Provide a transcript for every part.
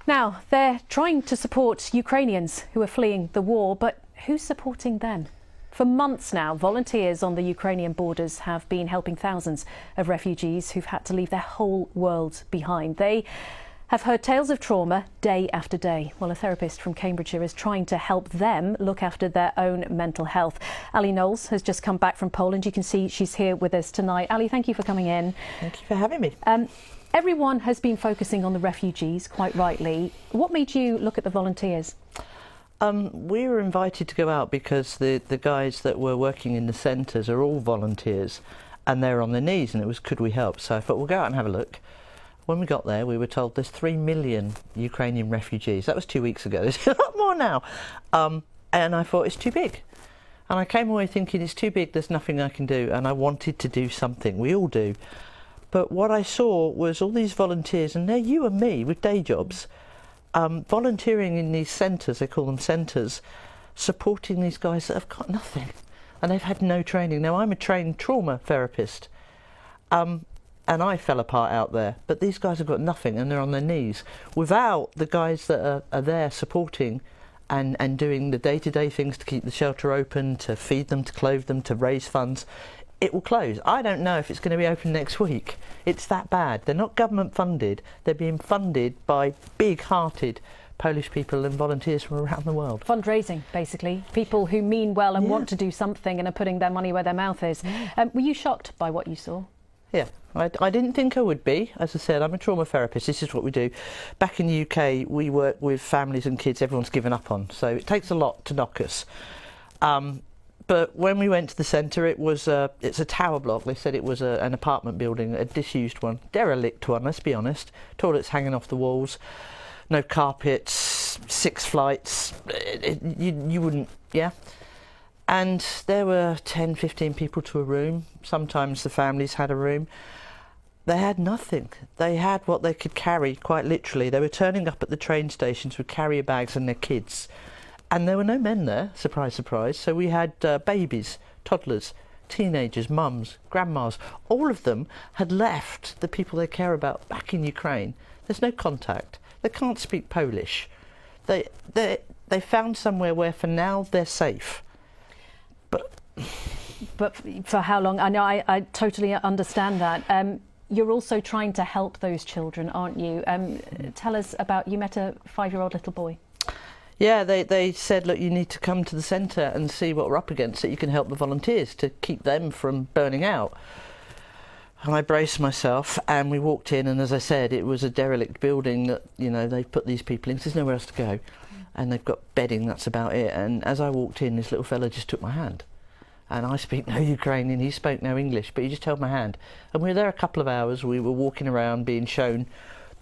Now, they're trying to support Ukrainians who are fleeing the war, but who's supporting them? For months now, volunteers on the Ukrainian borders have been helping thousands of refugees who've had to leave their whole world behind. They have heard tales of trauma day after day. Well, a therapist from Cambridgeshire is trying to help them look after their own mental health. Knowles has just come back from Poland. You can see she's here with us tonight. Ali, thank you for coming in. Thank you for having me. Everyone has been focusing on the refugees, quite rightly. What made you look at the volunteers? We were invited to go out because the guys that were working in the centres are all volunteers and they're on their knees, and it was, could we help? So I thought, we'll go out and have a look. When we got there, we were told there's 3 million Ukrainian refugees. That was 2 weeks ago. There's a lot more now. And I thought, it's too big. And I came away thinking, it's too big, there's nothing I can do. And I wanted to do something. We all do. But what I saw was all these volunteers, and they're you and me with day jobs, volunteering in these centres, they call them centres, supporting these guys that have got nothing. And they've had no training. Now, I'm a trained trauma therapist. And I fell apart out there, but these guys have got nothing and they're on their knees. Without the guys that are there supporting and doing the day-to-day things to keep the shelter open, to feed them, to clothe them, to raise funds, it will close. I don't know if it's going to be open next week. It's that bad. They're not government funded. They're being funded by big-hearted Polish people and volunteers from around the world. Fundraising, basically. People who mean well and want to do something and are putting their money where their mouth is. Were you shocked by what you saw? Yeah, I didn't think I would be. As I said, I'm a trauma therapist. This is what we do. Back in the UK, we work with families and kids everyone's given up on. So it takes a lot to knock us. But when we went to the centre, it's a tower block. They said it was an apartment building, a disused one, derelict one, let's be honest. Toilets hanging off the walls, no carpets, 6 flights. You wouldn't, yeah? And there were 10, 15 people to a room. Sometimes the families had a room. They had nothing. They had what they could carry, quite literally. They were turning up at the train stations with carrier bags and their kids. And there were no men there, surprise, surprise. So we had babies, toddlers, teenagers, mums, grandmas. All of them had left the people they care about back in Ukraine. There's no contact. They can't speak Polish. They found somewhere where for now they're safe. But for how long? I know, I totally understand that. You're also trying to help those children, aren't you? Tell us about, you met a 5-year-old little boy. Yeah, they said, look, you need to come to the centre and see what we're up against, so you can help the volunteers to keep them from burning out. And I braced myself and we walked in, and as I said, it was a derelict building that, you know, they put these people in, 'cause there's nowhere else to go. And they've got bedding, that's about it. And as I walked in, this little fella just took my hand. And I speak no Ukrainian, he spoke no English, but he just held my hand. And we were there a couple of hours. We were walking around being shown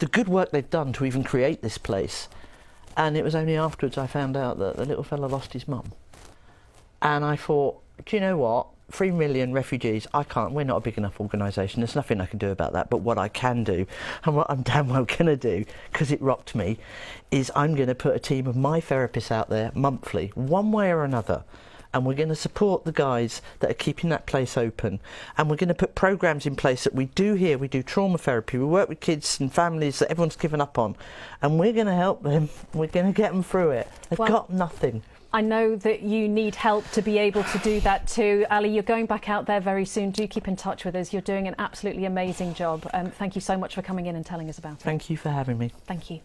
the good work they've done to even create this place. And it was only afterwards I found out that the little fella lost his mum. And I thought, do you know what? 3 million refugees, we're not a big enough organisation, there's nothing I can do about that. But what I can do, and what I'm damn well going to do, because it rocked me, is I'm going to put a team of my therapists out there monthly, one way or another. And we're going to support the guys that are keeping that place open. And we're going to put programmes in place that we do here. We do trauma therapy. We work with kids and families that everyone's given up on. And we're going to help them. We're going to get them through it. They've got nothing. I know that you need help to be able to do that too. Ali, you're going back out there very soon. Do keep in touch with us. You're doing an absolutely amazing job. Thank you so much for coming in and telling us about it. Thank you for having me. Thank you.